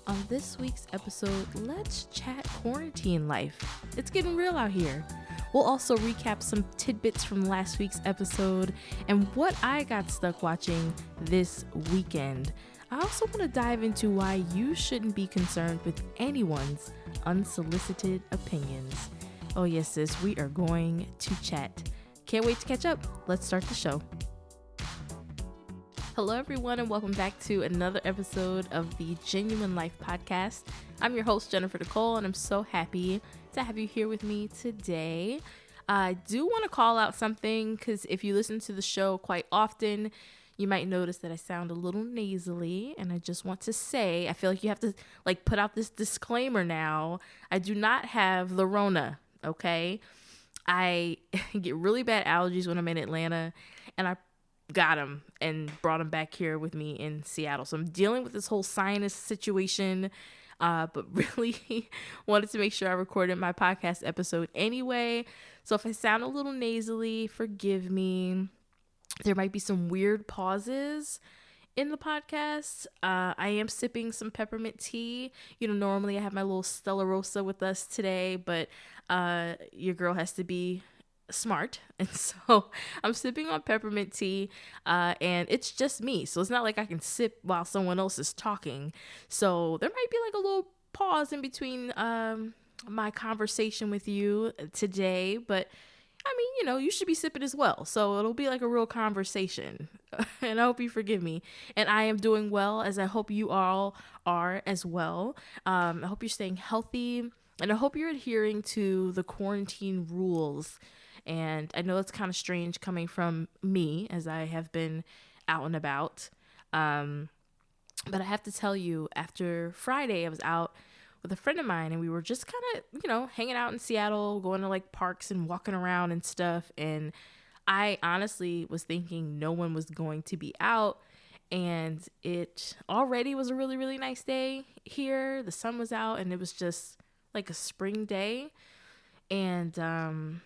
On this week's episode, let's chat quarantine life. It's getting real out here. We'll also recap some tidbits from last week's episode and what I got stuck watching this weekend. I also want to dive into why you shouldn't be concerned with anyone's unsolicited opinions. Oh yes, sis, we are going to chat. Can't wait to catch up. Let's start the show. Hello, everyone, and welcome back to another episode of the Genuine Life Podcast. I'm your host, Jennifer Nicole, and I'm so happy to have you here with me today. I do want to call out something because if you listen to the show quite often, you might notice that I sound a little nasally, and I just want to say, I feel like you have to put out this disclaimer now. I do not have the Rona, okay? I get really bad allergies when I'm in Atlanta, and I got him and brought him back here with me in Seattle. So I'm dealing with this whole sinus situation, but really wanted to make sure I recorded my podcast episode anyway. So if I sound a little nasally, forgive me. There might be some weird pauses in the podcast. I am sipping some peppermint tea. Normally I have my little Stella Rosa with us today, but your girl has to be smart, and so I'm sipping on peppermint tea, and it's just me, so it's not like I can sip while someone else is talking, so there might be a little pause in between my conversation with you today, but I mean, you should be sipping as well, so it'll be like a real conversation. And I hope you forgive me. And I am doing well, as I hope you all are as well. I hope you're staying healthy, and I hope you're adhering to the quarantine rules. And I know it's kind of strange coming from me, as I have been out and about. But I have to tell you, after Friday, I was out with a friend of mine, and we were just kind of, hanging out in Seattle, going to parks and walking around and stuff. And I honestly was thinking no one was going to be out. And it already was a really, really nice day here. The sun was out, and it was just like a spring day. And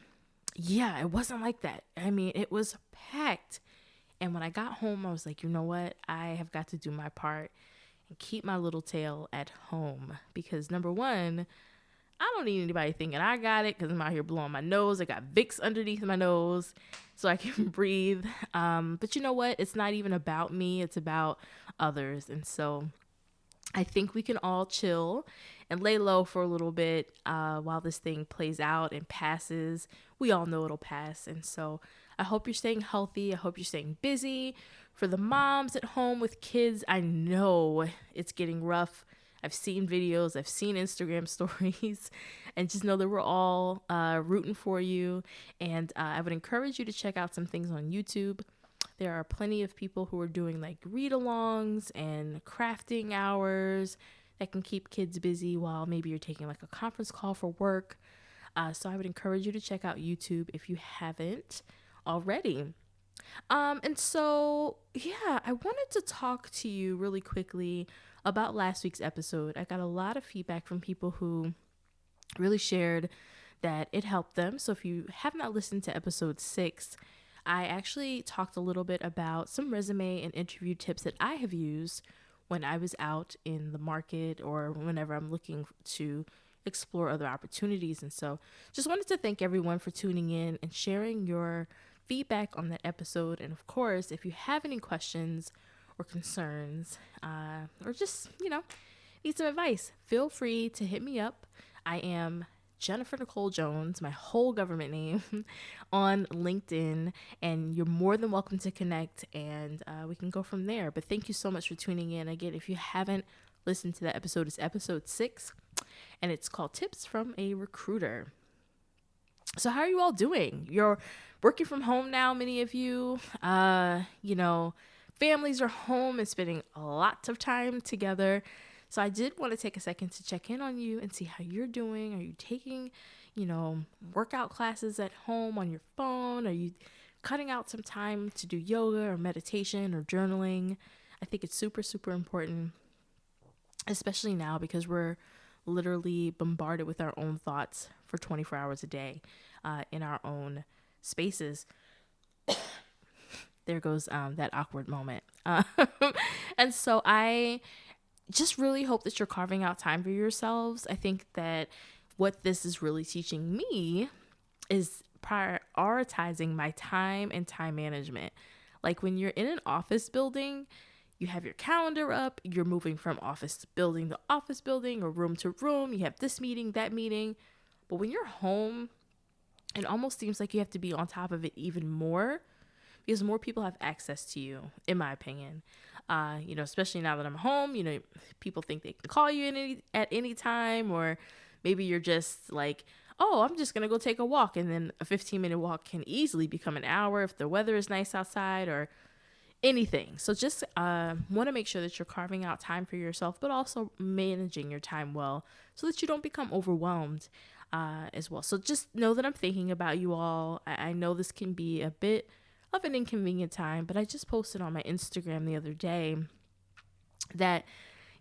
yeah, it wasn't like that. I mean, it was packed. And when I got home, I was like, you know what? I have got to do my part and keep my little tail at home. Because number one, I don't need anybody thinking I got it because I'm out here blowing my nose. I got Vicks underneath my nose so I can breathe. But you know what? It's not even about me. It's about others. And so I think we can all chill and lay low for a little bit while this thing plays out and passes. We all know it'll pass. And so I hope you're staying healthy. I hope you're staying busy. For the moms at home with kids, I know it's getting rough. I've seen videos, I've seen Instagram stories, and just know that we're all rooting for you. And I would encourage you to check out some things on YouTube. There are plenty of people who are doing read-alongs and crafting hours that can keep kids busy while maybe you're taking a conference call for work. So I would encourage you to check out YouTube if you haven't already. And so, yeah, I wanted to talk to you really quickly about last week's episode. I got a lot of feedback from people who really shared that it helped them. So if you have not listened to episode 6, I actually talked a little bit about some resume and interview tips that I have used when I was out in the market or whenever I'm looking to explore other opportunities. And so just wanted to thank everyone for tuning in and sharing your feedback on that episode. And of course, if you have any questions or concerns or just, need some advice, feel free to hit me up. I am Jennifer Nicole Jones, my whole government name, on LinkedIn, and you're more than welcome to connect, and we can go from there. But thank you so much for tuning in. Again, if you haven't listened to that episode, it's episode 6, and it's called Tips from a Recruiter. So how are you all doing? You're working from home now, many of you. Families are home and spending a lot of time together. So I did want to take a second to check in on you and see how you're doing. Are you taking, workout classes at home on your phone? Are you cutting out some time to do yoga or meditation or journaling? I think it's super, super important, especially now because we're literally bombarded with our own thoughts for 24 hours a day in our own spaces. There goes that awkward moment. And so I just really hope that you're carving out time for yourselves. I think that what this is really teaching me is prioritizing my time and time management. Like when you're in an office building, you have your calendar up, you're moving from office building to office building or room to room. You have this meeting, that meeting. But when you're home, it almost seems like you have to be on top of it even more because more people have access to you, in my opinion. Especially now that I'm home, people think they can call you at any time, or maybe you're just like, oh, I'm just going to go take a walk. And then a 15-minute walk can easily become an hour if the weather is nice outside or anything. So just want to make sure that you're carving out time for yourself, but also managing your time well so that you don't become overwhelmed as well. So just know that I'm thinking about you all. I know this can be a bit of an inconvenient time, but I just posted on my Instagram the other day that,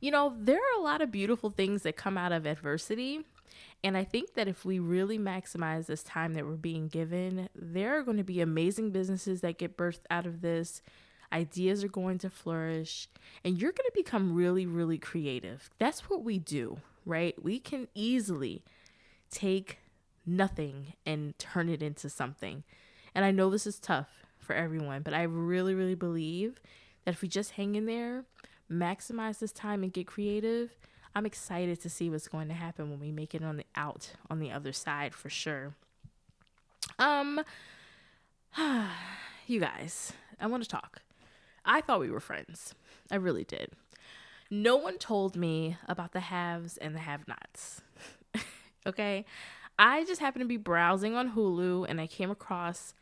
there are a lot of beautiful things that come out of adversity. And I think that if we really maximize this time that we're being given, there are going to be amazing businesses that get birthed out of this. Ideas are going to flourish, and you're going to become really, really creative. That's what we do, right? We can easily take nothing and turn it into something. And I know this is tough for everyone, but I really, really believe that if we just hang in there, maximize this time and get creative, I'm excited to see what's going to happen when we make it on the other side for sure. You guys, I want to talk. I thought we were friends. I really did. No one told me about the haves and the have-nots. Okay? I just happened to be browsing on Hulu and I came across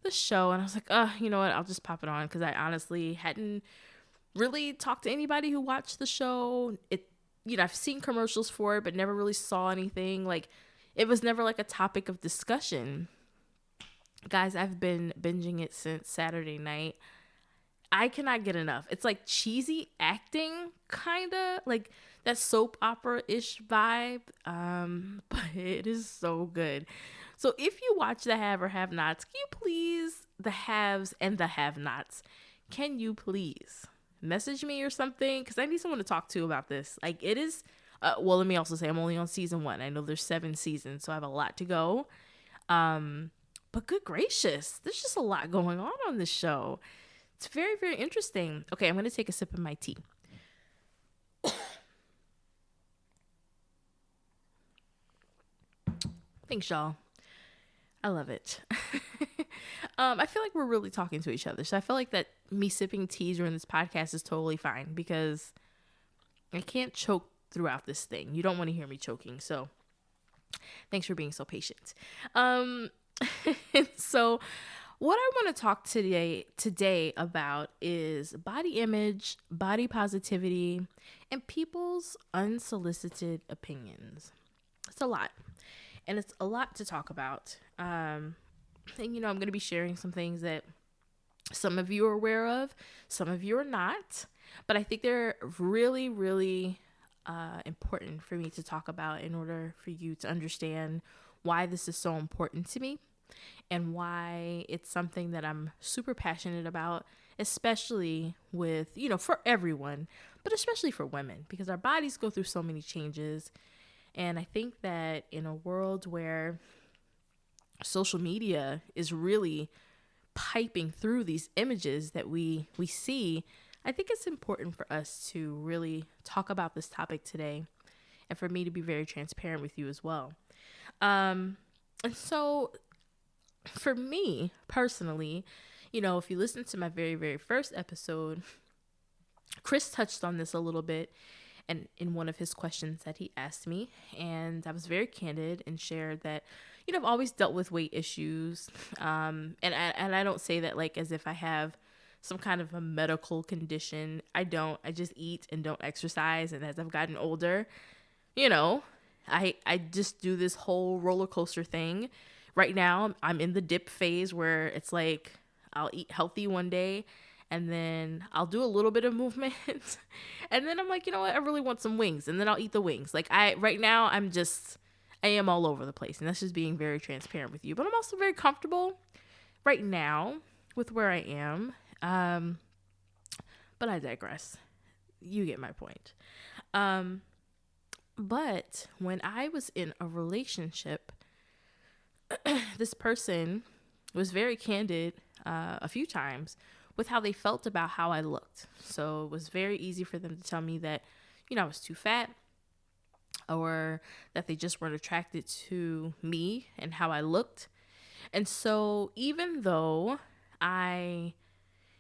the show and I was like, you know what? I'll just pop it on because I honestly hadn't really talked to anybody who watched the show. I've seen commercials for it, but never really saw anything. Like, it was never like a topic of discussion. Guys, I've been binging it since Saturday night. I cannot get enough. It's like cheesy acting, kind of like that soap opera-ish vibe. But it is so good. So if you watch the have or have nots, can you please, the haves and the have nots, can you please message me or something? Because I need someone to talk to about this. Like, it is, let me also say I'm only on season 1. I know there's 7 seasons, so I have a lot to go. But good gracious, there's just a lot going on this show. It's very, very interesting. Okay, I'm going to take a sip of my tea. Thanks, y'all. I love it. I feel like we're really talking to each other. So I feel like that me sipping tea during this podcast is totally fine because I can't choke throughout this thing. You don't want to hear me choking. So thanks for being so patient. So what I want to talk today about is body image, body positivity, and people's unsolicited opinions. It's a lot. And it's a lot to talk about. And, I'm going to be sharing some things that some of you are aware of, some of you are not. But I think they're really, really important for me to talk about in order for you to understand why this is so important to me and why it's something that I'm super passionate about, especially with, for everyone, but especially for women, because our bodies go through so many changes. And I think that in a world where social media is really piping through these images that we see, I think it's important for us to really talk about this topic today and for me to be very transparent with you as well. And so for me personally, if you listen to my very, very first episode, Chris touched on this a little bit and in one of his questions that he asked me, and I was very candid and shared that, I've always dealt with weight issues. And I don't say that like as if I have some kind of a medical condition. I don't. I just eat and don't exercise. And as I've gotten older, I just do this whole roller coaster thing. Right now, I'm in the dip phase where it's like I'll eat healthy one day and then I'll do a little bit of movement. And then I'm like, you know what? I really want some wings. And then I'll eat the wings. Like right now, I am all over the place. And that's just being very transparent with you. But I'm also very comfortable right now with where I am. But I digress. you get my point. But when I was in a relationship, this person was very candid a few times with how they felt about how I looked. So it was very easy for them to tell me that, I was too fat, or that they just weren't attracted to me and how I looked. And so even though I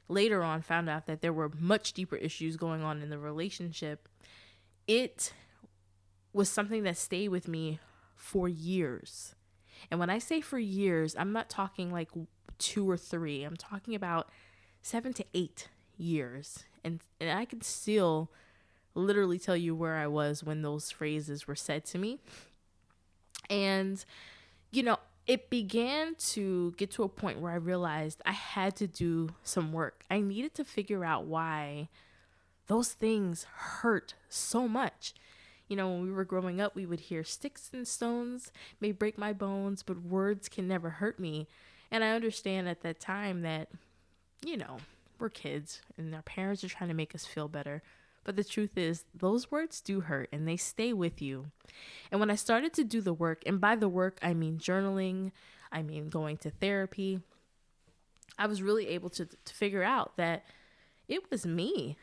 later on found out that there were much deeper issues going on in the relationship, it was something that stayed with me for years. And when I say for years, I'm not talking like 2 or 3. I'm talking about 7 to 8 years. And I can still literally tell you where I was when those phrases were said to me. And, it began to get to a point where I realized I had to do some work. I needed to figure out why those things hurt so much. When we were growing up, we would hear sticks and stones may break my bones, but words can never hurt me. And I understand at that time that, we're kids and our parents are trying to make us feel better. But the truth is, those words do hurt and they stay with you. And when I started to do the work, and by the work, I mean journaling, I mean going to therapy, I was really able to figure out that it was me.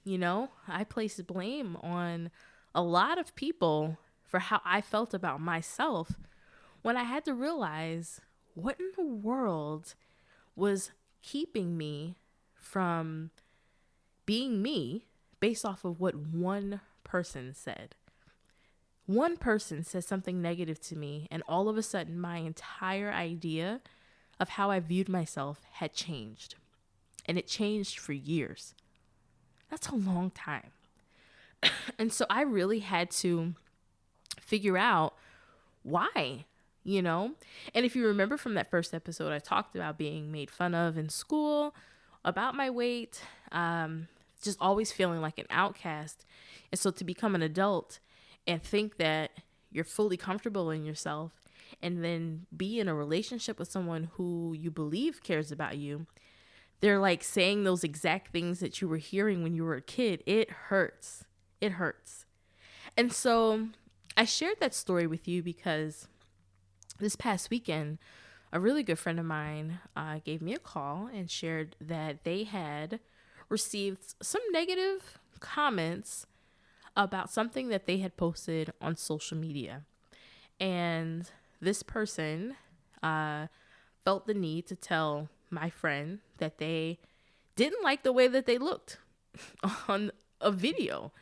I placed blame on a lot of people for how I felt about myself, when I had to realize what in the world was keeping me from being me based off of what one person said. One person said something negative to me, and all of a sudden my entire idea of how I viewed myself had changed. And it changed for years. That's a long time. And so I really had to figure out why, And if you remember from that first episode, I talked about being made fun of in school, about my weight, just always feeling like an outcast. And so to become an adult and think that you're fully comfortable in yourself and then be in a relationship with someone who you believe cares about you, they're like saying those exact things that you were hearing when you were a kid. It hurts. It hurts. And so I shared that story with you because this past weekend, a really good friend of mine gave me a call and shared that they had received some negative comments about something that they had posted on social media. And this person felt the need to tell my friend that they didn't like the way that they looked on a video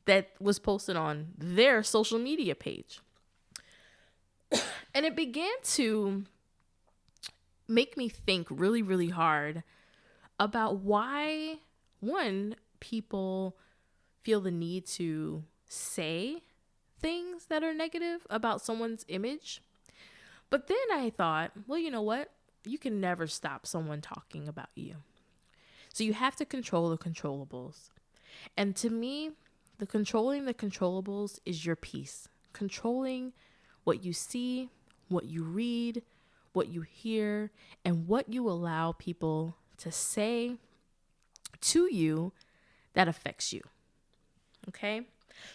that was posted on their social media page. And it began to make me think really, really hard about why, one, people feel the need to say things that are negative about someone's image. But then I thought, well, you know what? You can never stop someone talking about you. So you have to control the controllables. And to me, controlling the controllables is your peace. Controlling what you see, what you read, what you hear, and what you allow people to say to you that affects you. Okay?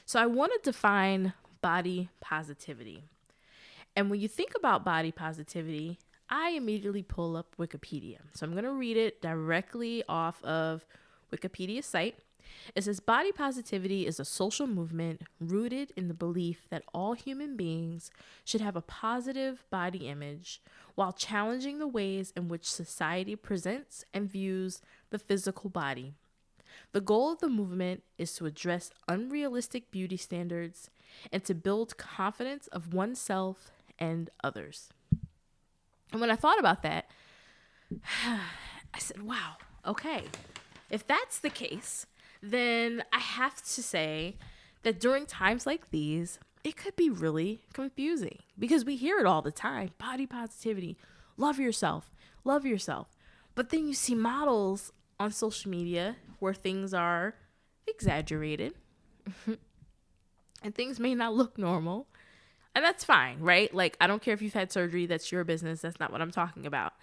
So I want to define body positivity. And when you think about body positivity, I immediately pull up Wikipedia. So I'm going to read it directly off of Wikipedia's site. It says, body positivity is a social movement rooted in the belief that all human beings should have a positive body image while challenging the ways in which society presents and views the physical body. The goal of the movement is to address unrealistic beauty standards and to build confidence of oneself and others. And when I thought about that, I said, wow, okay, if that's the case, then I have to say that during times like these, it could be really confusing because we hear it all the time. Body positivity, love yourself. But then you see models on social media where things are exaggerated and things may not look normal. And that's fine, right? Like, I don't care if you've had surgery, that's your business. That's not what I'm talking about.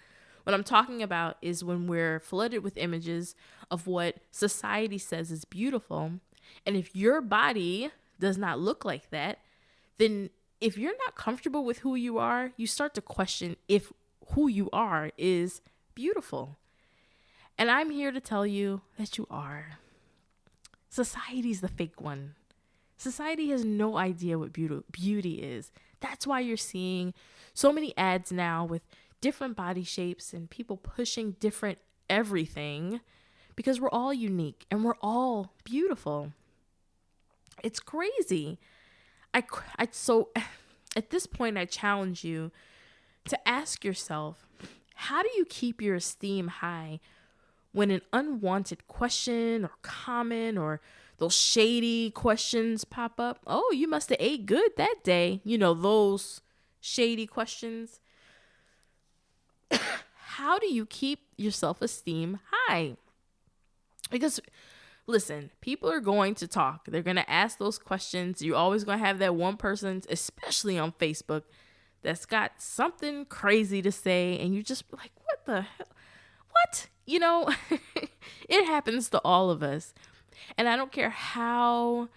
What I'm talking about is when we're flooded with images of what society says is beautiful, And if your body does not look like that, then if you're not comfortable with who you are, you start to question if who you are is beautiful. And I'm here to tell you that you are. Society's the fake one. Society has no idea what beauty is. That's why you're seeing so many ads now with different body shapes and people pushing different everything, because we're all unique and we're all beautiful. It's crazy. So at this point, I challenge you to ask yourself, how do you keep your esteem high when an unwanted question or comment or those shady questions pop up? Oh, you must have ate good that day. You know, those shady questions. How do you keep your self-esteem high? Because listen, people are going to talk. They're going to ask those questions. You're always going to have that one person, especially on Facebook, that's got something crazy to say. And you just like, what the hell? What? You know, it happens to all of us. And I don't care how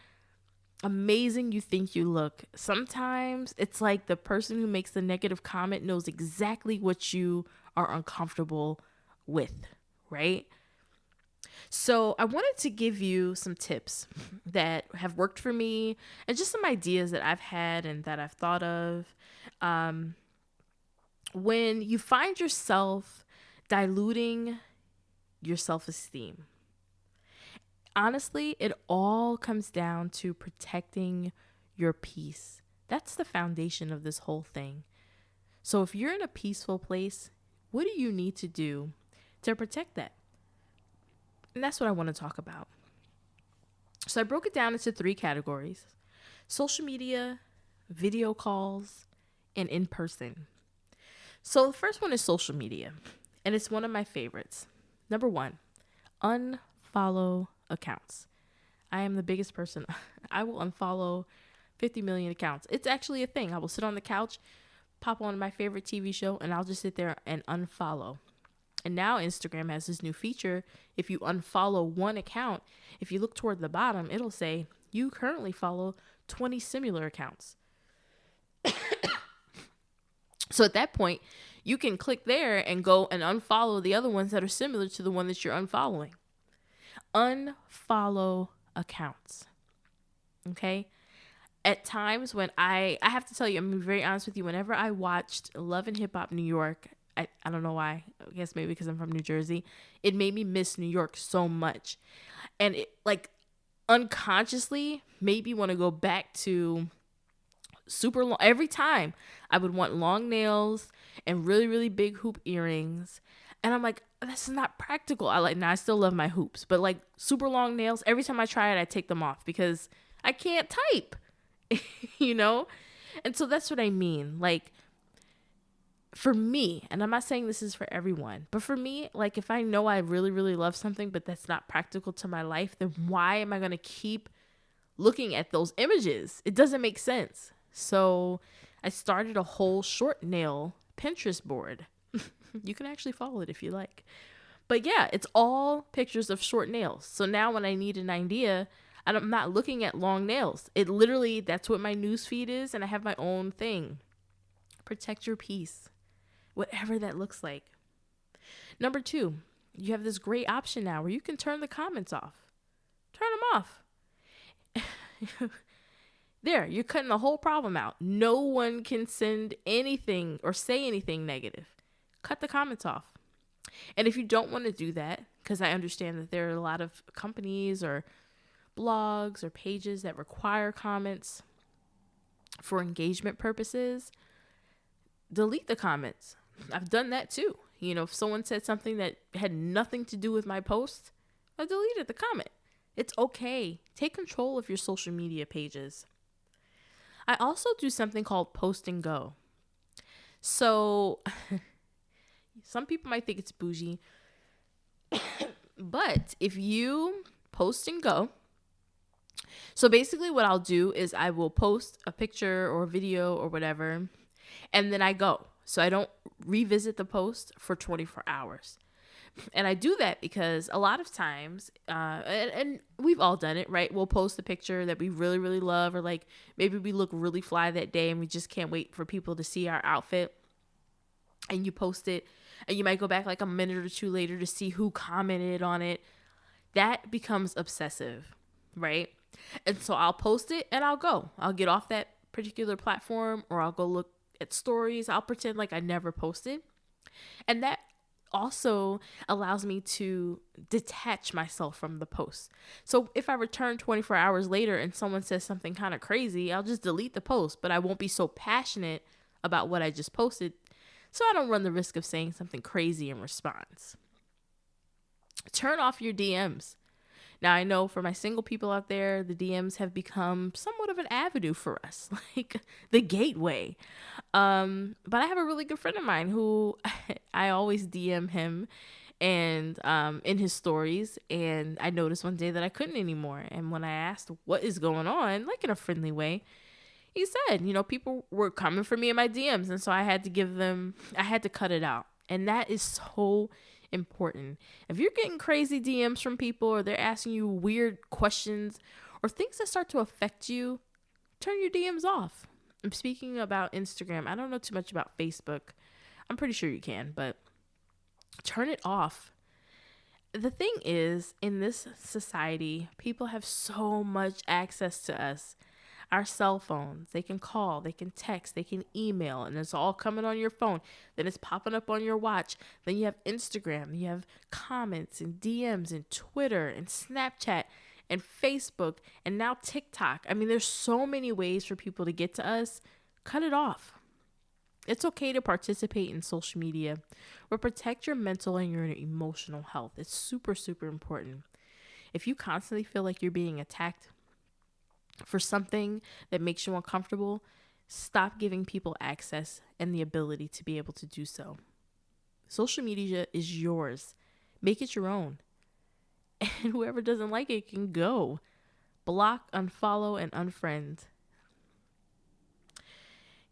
amazing you think you look. Sometimes it's like the person who makes the negative comment knows exactly what you are uncomfortable with, right? So I wanted to give you some tips that have worked for me and just some ideas that I've had and that I've thought of. When you find yourself diluting your self-esteem, honestly, it all comes down to protecting your peace. That's the foundation of this whole thing. So if you're in a peaceful place, what do you need to do to protect that? And that's what I want to talk about. So I broke it down into 3 categories: social media, video calls, and in person. So the first one is social media, and it's one of my favorites. Number 1, unfollow accounts. I am the biggest person. I will unfollow 50 million accounts. It's actually a thing. I will sit on the couch, pop on my favorite TV show, and I'll just sit there and unfollow. And now Instagram has this new feature. If you unfollow one account, if you look toward the bottom, it'll say you currently follow 20 similar accounts. So at that point, you can click there and go and unfollow the other ones that are similar to the one that you're unfollowing. Unfollow accounts. Okay? At times when I have to tell you, I'm very honest with you, whenever I watched Love and Hip Hop New York, I don't know why. I guess maybe because I'm from New Jersey. It made me miss New York so much. And it like unconsciously made me want to go back to super long. Every time I would want long nails and really, really big hoop earrings. And I'm like, this is not practical. I still love my hoops, but like super long nails, every time I try it, I take them off because I can't type, you know? And so that's what I mean. Like, for me, and I'm not saying this is for everyone, but for me, like if I know I really, really love something, but that's not practical to my life, then why am I going to keep looking at those images? It doesn't make sense. So I started a whole short nail Pinterest board. You can actually follow it if you like. But yeah, it's all pictures of short nails. So now when I need an idea, I'm not looking at long nails. It literally, that's what my news feed is. And I have my own thing. Protect your peace. Whatever that looks like. Number 2, you have this great option now where you can turn the comments off. Turn them off. There, you're cutting the whole problem out. No one can send anything or say anything negative. Cut the comments off. And if you don't want to do that, because I understand that there are a lot of companies or blogs or pages that require comments for engagement purposes, delete the comments. I've done that too. You know, if someone said something that had nothing to do with my post, I deleted the comment. It's okay. Take control of your social media pages. I also do something called post and go. So some people might think it's bougie, but if you post and go, so basically what I'll do is I will post a picture or a video or whatever, and then I go. So I don't revisit the post for 24 hours. And I do that because a lot of times, and we've all done it, right? We'll post a picture that we really, really love, or like maybe we look really fly that day and we just can't wait for people to see our outfit. And you post it, and you might go back like a minute or two later to see who commented on it. That becomes obsessive, right? And so I'll post it and I'll get off that particular platform, or I'll go look at stories. I'll pretend like I never posted. And that also allows me to detach myself from the post. So if I return 24 hours later and someone says something kind of crazy, I'll just delete the post, but I won't be so passionate about what I just posted, so I don't run the risk of saying something crazy in response. Turn off your DMs. Now, I know for my single people out there, the DMs have become somewhat of an avenue for us, like the gateway. But I have a really good friend of mine who I always DM him and in his stories. And I noticed one day that I couldn't anymore. And when I asked what is going on, like in a friendly way, he said, people were coming for me in my DMs. And so I had to cut it out. And that is so important. If you're getting crazy DMs from people, or they're asking you weird questions or things that start to affect you, turn your DMs off. I'm speaking about Instagram. I don't know too much about Facebook. I'm pretty sure you can, but turn it off. The thing is, in this society, people have so much access to us. Our cell phones, they can call, they can text, they can email, and it's all coming on your phone. Then it's popping up on your watch. Then you have Instagram, you have comments and DMs and Twitter and Snapchat and Facebook and now TikTok. I mean, there's so many ways for people to get to us. Cut it off. It's okay to participate in social media, but protect your mental and your emotional health. It's super, super important. If you constantly feel like you're being attacked for something that makes you uncomfortable, stop giving people access and the ability to be able to do so. Social media is yours. Make it your own. And whoever doesn't like it can go. Block, unfollow, and unfriend.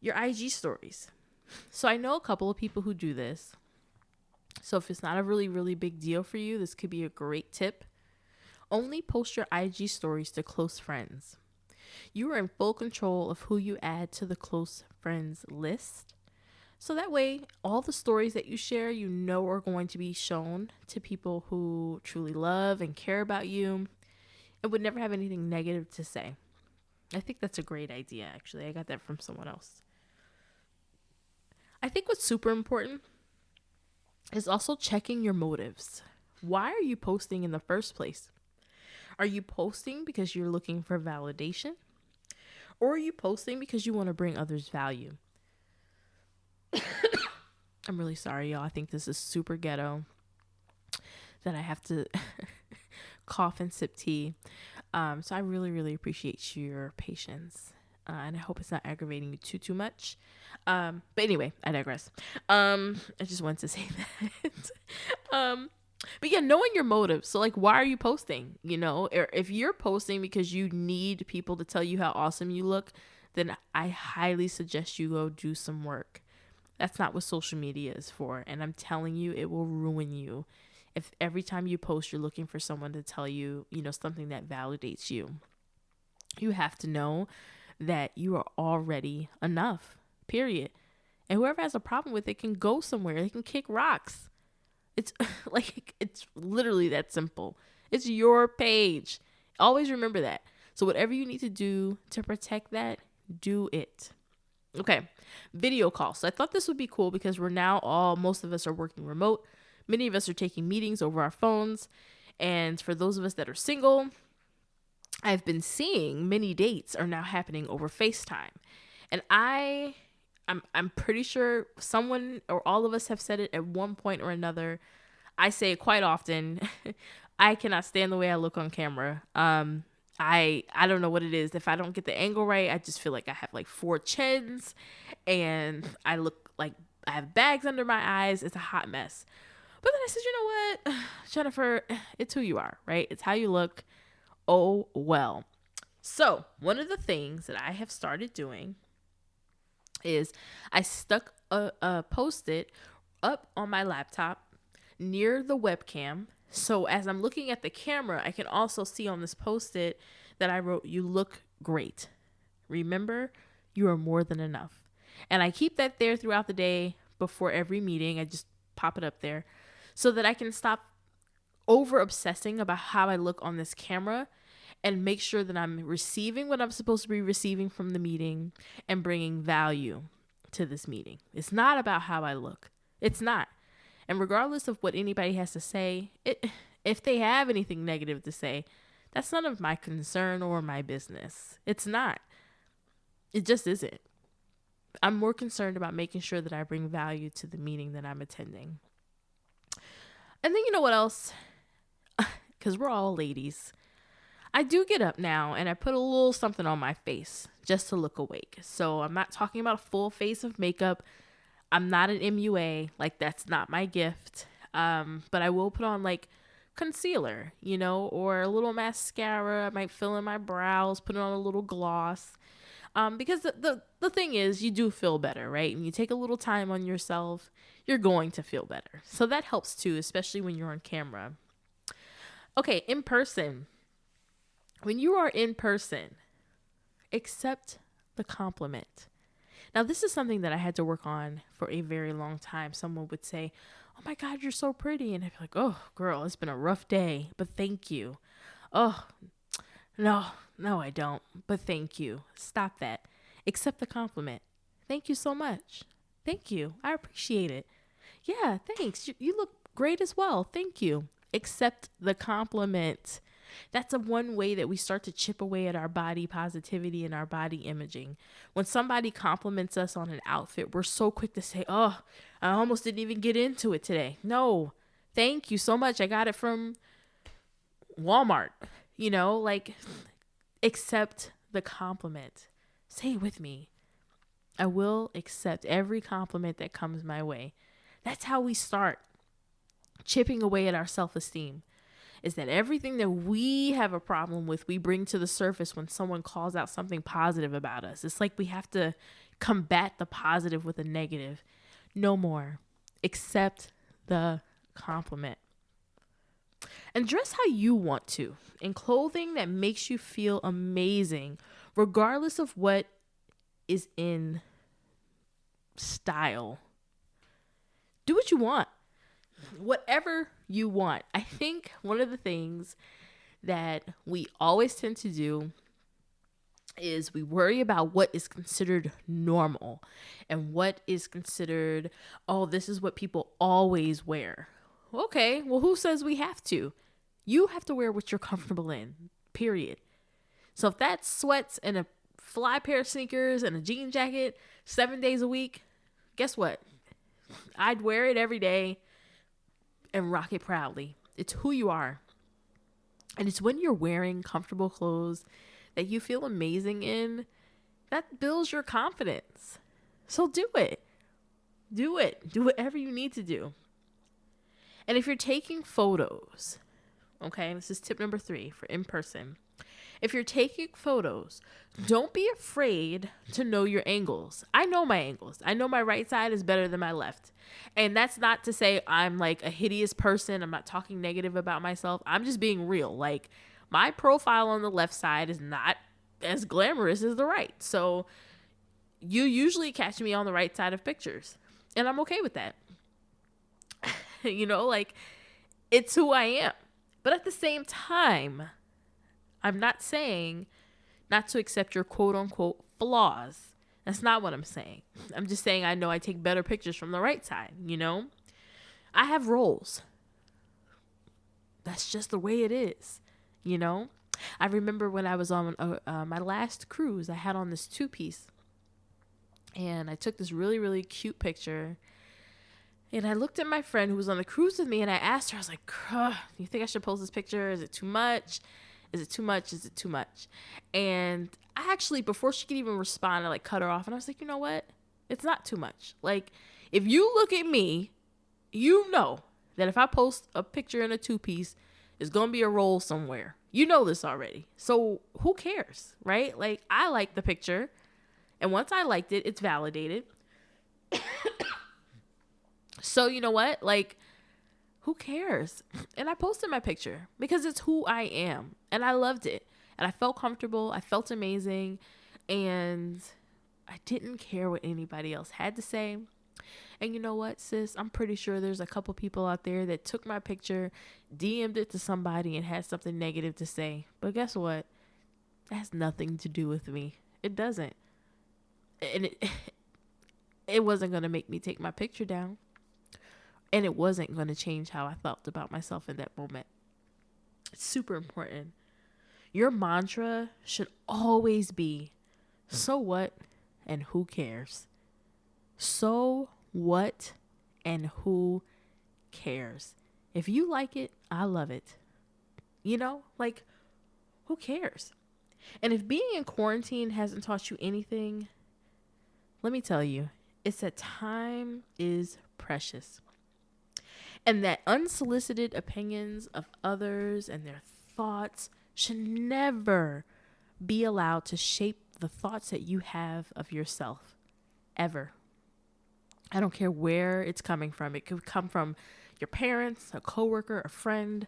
Your IG stories. So I know a couple of people who do this. So if it's not a really, really big deal for you, this could be a great tip. Only post your IG stories to close friends. You are in full control of who you add to the close friends list. So that way, all the stories that you share, are going to be shown to people who truly love and care about you and would never have anything negative to say. I think that's a great idea, actually. I got that from someone else. I think what's super important is also checking your motives. Why are you posting in the first place? Are you posting because you're looking for validation? Or are you posting because you want to bring others value? I'm really sorry, y'all. I think this is super ghetto that I have to cough and sip tea. So I really, really appreciate your patience. And I hope it's not aggravating you too much. But anyway, I digress. I just wanted to say that. But yeah, knowing your motives. So like, why are you posting? Or if you're posting because you need people to tell you how awesome you look, then I highly suggest you go do some work. That's not what social media is for. And I'm telling you, it will ruin you. If every time you post, you're looking for someone to tell you, something that validates you. You have to know that you are already enough, period. And whoever has a problem with it can go somewhere. They can kick rocks. It's it's literally that simple. It's your page. Always remember that. So whatever you need to do to protect that, do it. Okay. Video calls. So I thought this would be cool because most of us are working remote. Many of us are taking meetings over our phones. And for those of us that are single, I've been seeing many dates are now happening over FaceTime. And I'm pretty sure someone or all of us have said it at one point or another. I say it quite often. I cannot stand the way I look on camera. I don't know what it is. If I don't get the angle right, I just feel like I have like 4 chins and I look like I have bags under my eyes. It's a hot mess. But then I said, you know what, Jennifer, it's who you are, right? It's how you look. Oh, well. So one of the things that I have started doing is I stuck a Post-it up on my laptop near the webcam. So as I'm looking at the camera, I can also see on this Post-it that I wrote, "You look great. Remember, you are more than enough." And I keep that there throughout the day before every meeting. I just pop it up there so that I can stop over obsessing about how I look on this camera and make sure that I'm receiving what I'm supposed to be receiving from the meeting and bringing value to this meeting. It's not about how I look. It's not. And regardless of what anybody has to say, if they have anything negative to say, that's none of my concern or my business. It's not. It just isn't. I'm more concerned about making sure that I bring value to the meeting that I'm attending. And then you know what else? Because we're all ladies. I do get up now and I put a little something on my face just to look awake. So I'm not talking about a full face of makeup. I'm not an MUA. Like, that's not my gift. But I will put on like concealer, or a little mascara. I might fill in my brows, put on a little gloss. Because the thing is, you do feel better, right? And you take a little time on yourself, you're going to feel better. So that helps too, especially when you're on camera. Okay, in person. When you are in person, accept the compliment. Now, this is something that I had to work on for a very long time. Someone would say, "Oh my God, you're so pretty." And I'd be like, "Oh, girl, it's been a rough day, but thank you." "Oh, no, I don't, but thank you." Stop that. Accept the compliment. "Thank you so much." "Thank you. I appreciate it." "Yeah, thanks. You look great as well. Thank you." Accept the compliment. That's one way that we start to chip away at our body positivity and our body imaging. When somebody compliments us on an outfit, we're so quick to say, "Oh, I almost didn't even get into it today." No, thank you so much. I got it from Walmart. Accept the compliment. Say it with me. I will accept every compliment that comes my way. That's how we start chipping away at our self-esteem. Is that everything that we have a problem with, we bring to the surface when someone calls out something positive about us. It's like we have to combat the positive with a negative. No more. Accept the compliment. And dress how you want to, in clothing that makes you feel amazing, regardless of what is in style. Do what you want. Whatever you want. I think one of the things that we always tend to do is we worry about what is considered normal and what is considered, "Oh, this is what people always wear." Okay, well, who says we have to? You have to wear what you're comfortable in, period. So if that's sweats and a fly pair of sneakers and a jean jacket 7 days a week, guess what? I'd wear it every day and rock it proudly. It's who you are. And it's when you're wearing comfortable clothes that you feel amazing in, that builds your confidence. So do it. Do it. Do whatever you need to do. And if you're taking photos, okay, this is tip number 3 for in person. If you're taking photos, don't be afraid to know your angles. I know my angles. I know my right side is better than my left. And that's not to say I'm like a hideous person. I'm not talking negative about myself. I'm just being real. Like, my profile on the left side is not as glamorous as the right. So you usually catch me on the right side of pictures. And I'm okay with that. It's who I am. But at the same time, I'm not saying not to accept your quote unquote flaws. That's not what I'm saying. I'm just saying I know I take better pictures from the right side, I have roles. That's just the way it is, I remember when I was on my last cruise, I had on this 2-piece. And I took this really, really cute picture. And I looked at my friend who was on the cruise with me and I asked her, I was like, "Do you think I should post this picture? Is it too much? Is it too much? Is it too much?" And I actually, before she could even respond, I cut her off. And I was like, "You know what? It's not too much. Like, if you look at me, you know that if I post a picture in a 2-piece, it's going to be a roll somewhere. You know this already. So who cares, right? Like, I like the picture. And once I liked it, it's validated. So you know what? Like, who cares? And I posted my picture because it's who I am. And I loved it. And I felt comfortable. I felt amazing. And I didn't care what anybody else had to say. And you know what, sis? I'm pretty sure there's a couple people out there that took my picture, DM'd it to somebody, and had something negative to say. But guess what? That has nothing to do with me. It doesn't. And it wasn't going to make me take my picture down. And it wasn't going to change how I felt about myself in that moment. It's super important. Your mantra should always be, so what and who cares? So what and who cares? If you like it, I love it. You know, like, who cares? And if being in quarantine hasn't taught you anything, let me tell you, it's that time is precious. And that unsolicited opinions of others and their thoughts should never be allowed to shape the thoughts that you have of yourself, ever. I don't care where it's coming from. It could come from your parents, a coworker, a friend,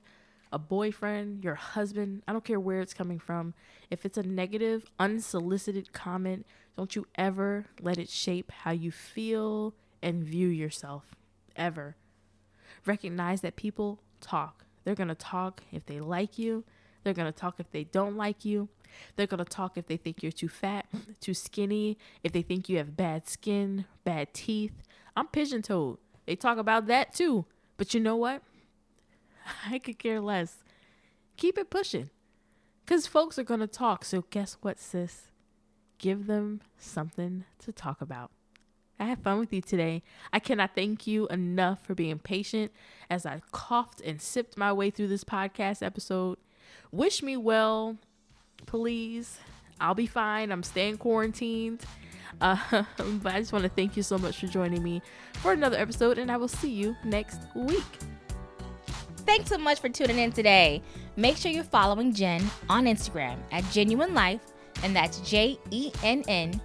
a boyfriend, your husband. I don't care where it's coming from. If it's a negative, unsolicited comment, don't you ever let it shape how you feel and view yourself, ever. Recognize that people talk. They're going to talk if they like you. They're going to talk if they don't like you. They're going to talk if they think you're too fat, too skinny, if they think you have bad skin, bad teeth. I'm pigeon-toed. They talk about that too. But you know what? I could care less. Keep it pushing. Because folks are going to talk. So guess what, sis? Give them something to talk about. I had fun with you today. I cannot thank you enough for being patient as I coughed and sipped my way through this podcast episode. Wish me well, please. I'll be fine. I'm staying quarantined. But I just want to thank you so much for joining me for another episode, and I will see you next week. Thanks so much for tuning in today. Make sure you're following Jenn on Instagram at Genuine Life, and that's JENNUINE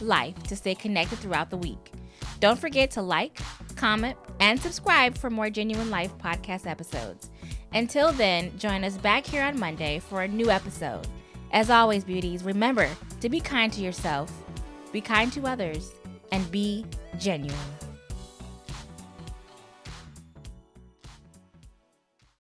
Life, to stay connected throughout the week. Don't forget to like, comment, and subscribe for more Genuine Life podcast episodes. Until then, join us back here on Monday for a new episode. As always, beauties, remember to be kind to yourself, be kind to others, and be genuine.